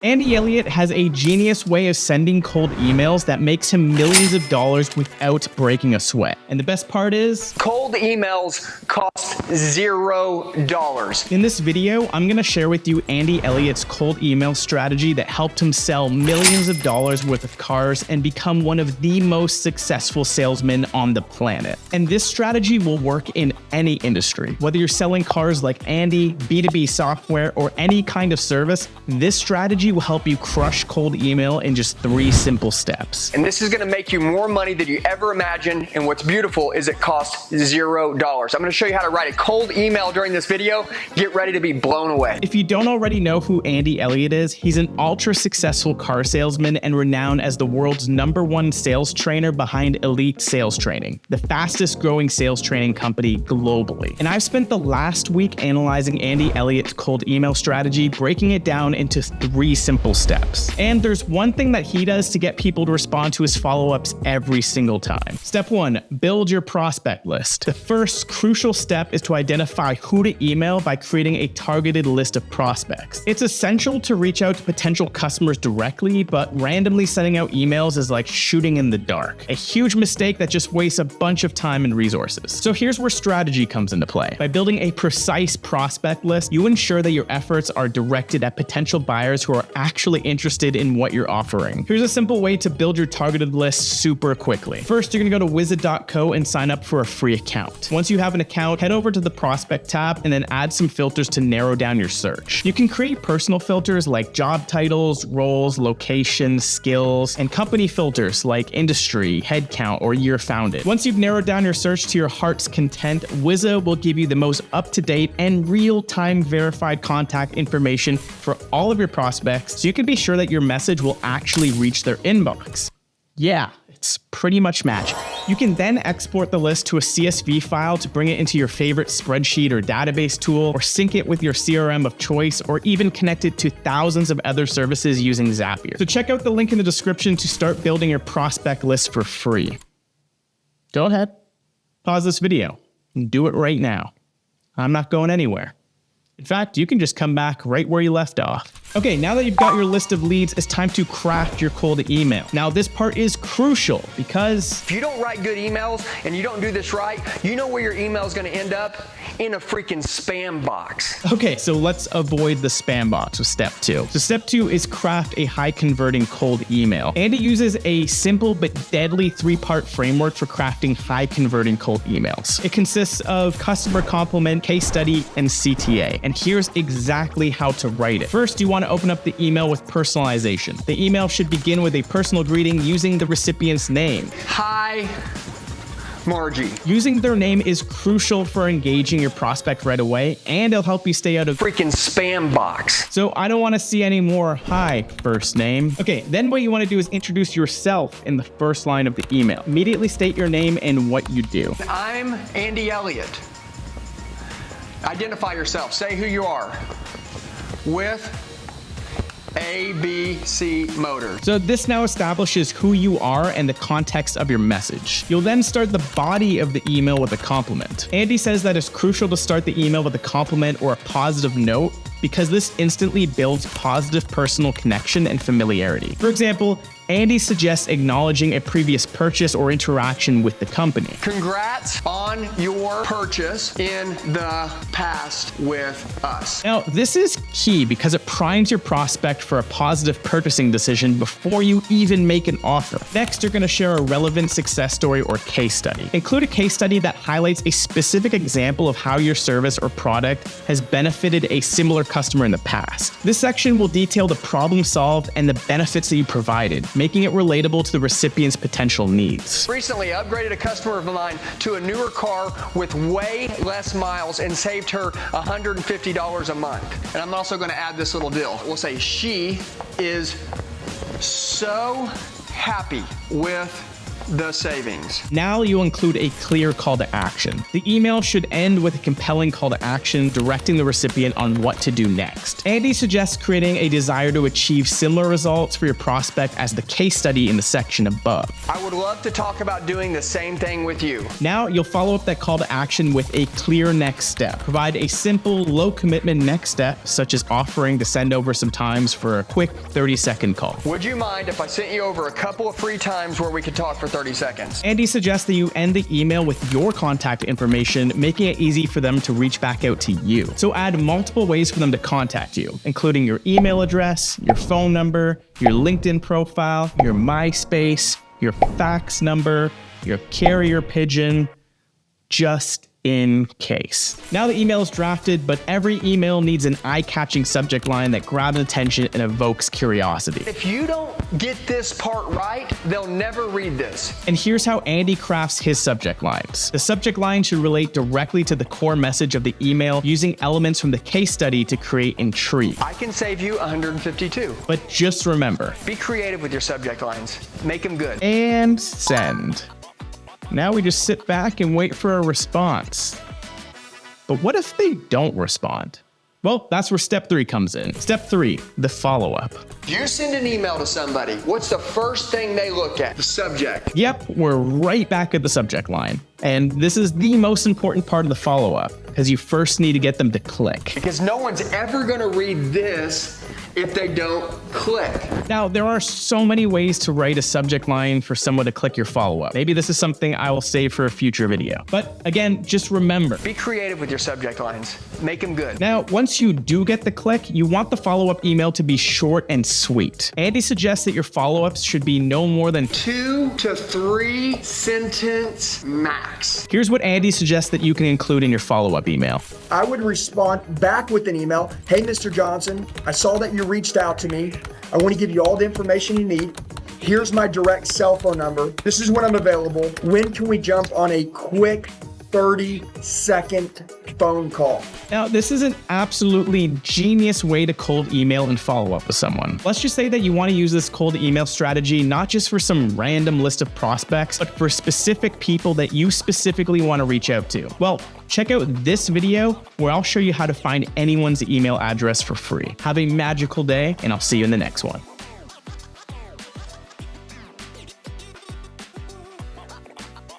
Andy Elliott has a genius way of sending cold emails that makes him millions of dollars without breaking a sweat. And the best part is, cold emails cost $0. in this video, I'm gonna share with you Andy Elliott's cold email strategy that helped him sell millions of dollars worth of cars and become one of the most successful salesmen on the planet. And this strategy will work in any industry. Whether you're selling cars like Andy, B2B software, or any kind of service, this strategy will help you crush cold email in just 3 simple steps. And this is gonna make you more money than you ever imagined. And what's beautiful is it costs $0. I'm gonna show you how to write a cold email during this video. Get ready to be blown away. If you don't already know who Andy Elliott is, he's an ultra successful car salesman and renowned as the world's #1 sales trainer behind Elliott Sales Training, the fastest growing sales training company globally. And I've spent the last week analyzing Andy Elliott's cold email strategy, breaking it down into 3 simple steps. And there's one thing that he does to get people to respond to his follow-ups every single time. Step 1, build your prospect list. The first crucial step is to identify who to email by creating a targeted list of prospects. It's essential to reach out to potential customers directly, but randomly sending out emails is like shooting in the dark. A huge mistake that just wastes a bunch of time and resources. So here's where strategy comes into play. By building a precise prospect list, you ensure that your efforts are directed at potential buyers who are actually interested in what you're offering. Here's a simple way to build your targeted list super quickly. First, you're gonna go to Wiza.co and sign up for a free account. Once you have an account, head over to the prospect tab and then add some filters to narrow down your search. You can create personal filters like job titles, roles, locations, skills, and company filters like industry, headcount, or year founded. Once you've narrowed down your search to your heart's content, Wiza will give you the most up-to-date and real-time verified contact information for all of your prospects, so you can be sure that your message will actually reach their inbox. Yeah, it's pretty much magic. You can then export the list to a CSV file to bring it into your favorite spreadsheet or database tool, or sync it with your CRM of choice, or even connect it to thousands of other services using Zapier. So check out the link in the description to start building your prospect list for free. Go ahead, pause this video, and do it right now. I'm not going anywhere. In fact, you can just come back right where you left off. Okay, now that you've got your list of leads, it's time to craft your cold email. Now, this part is crucial because if you don't write good emails and you don't do this right, you know where your email is gonna end up? In a freaking spam box. Okay, so let's avoid the spam box with step 2. So step 2 is craft a high converting cold email. Andy uses a simple but deadly 3-part framework for crafting high converting cold emails. It consists of customer compliment, case study, and CTA. And here's exactly how to write it. First, you want to open up the email with personalization. The email should begin with a personal greeting using the recipient's name. Hi, Margie. Using their name is crucial for engaging your prospect right away, and it'll help you stay out of freaking spam box. So I don't want to see any more hi first name. Okay, then what you want to do is introduce yourself in the first line of the email. Immediately state your name and what you do. I'm Andy Elliott. Identify yourself. Say who you are. With ABC Motors. So this now establishes who you are and the context of your message. You'll then start the body of the email with a compliment. Andy says that it's crucial to start the email with a compliment or a positive note because this instantly builds positive personal connection and familiarity. For example, Andy suggests acknowledging a previous purchase or interaction with the company. Congrats on your purchase in the past with us. Now, this is key because it primes your prospect for a positive purchasing decision before you even make an offer. Next, you're going to share a relevant success story or case study. Include a case study that highlights a specific example of how your service or product has benefited a similar customer in the past. This section will detail the problem solved and the benefits that you provided, making it relatable to the recipient's potential needs. Recently, I upgraded a customer of mine to a newer car with way less miles and saved her $150 a month. And I'm also going to add this little deal. We'll say she is so happy with the savings. Now you'll include a clear call to action. The email should end with a compelling call to action directing the recipient on what to do next. Andy suggests creating a desire to achieve similar results for your prospect as the case study in the section above. I would love to talk about doing the same thing with you. Now you'll follow up that call to action with a clear next step. Provide a simple, low commitment next step, such as offering to send over some times for a quick 30-second call. Would you mind if I sent you over a couple of free times where we could talk for 30 seconds? Andy suggests that you end the email with your contact information, making it easy for them to reach back out to you. So add multiple ways for them to contact you, including your email address, your phone number, your LinkedIn profile, your MySpace, your fax number, your carrier pigeon, just in case. Now the email is drafted, but every email needs an eye-catching subject line that grabs attention and evokes curiosity. If you don't get this part right, they'll never read this. And here's how Andy crafts his subject lines. The subject line should relate directly to the core message of the email, using elements from the case study to create intrigue. I can save you 152. But just remember, Be creative with your subject lines. Make them good. and send. Now we just sit back and wait for a response. But what if they don't respond? Well, that's where step 3 comes in. Step 3, the follow-up. You send an email to somebody. What's the first thing they look at? The subject. Yep, we're right back at the subject line. And this is the most important part of the follow-up, because you first need to get them to click. Because no one's ever going to read this if they don't click. Now, there are so many ways to write a subject line for someone to click your follow-up. Maybe this is something I will save for a future video. But again, just remember. Be creative with your subject lines. Make them good. Now, once you do get the click, you want the follow-up email to be short and sweet. Andy suggests that your follow-ups should be no more than 2 to 3 sentence max. Here's what Andy suggests that you can include in your follow-up email. I would respond back with an email. Hey, Mr. Johnson, I saw that you reached out to me. I want to give you all the information you need. Here's my direct cell phone number. This is when I'm available. When can we jump on a quick 30-second phone call? Now, this is an absolutely genius way to cold email and follow up with someone. Let's just say that you want to use this cold email strategy not just for some random list of prospects, but for specific people that you specifically want to reach out to. Well, check out this video where I'll show you how to find anyone's email address for free. Have a magical day, and I'll see you in the next one.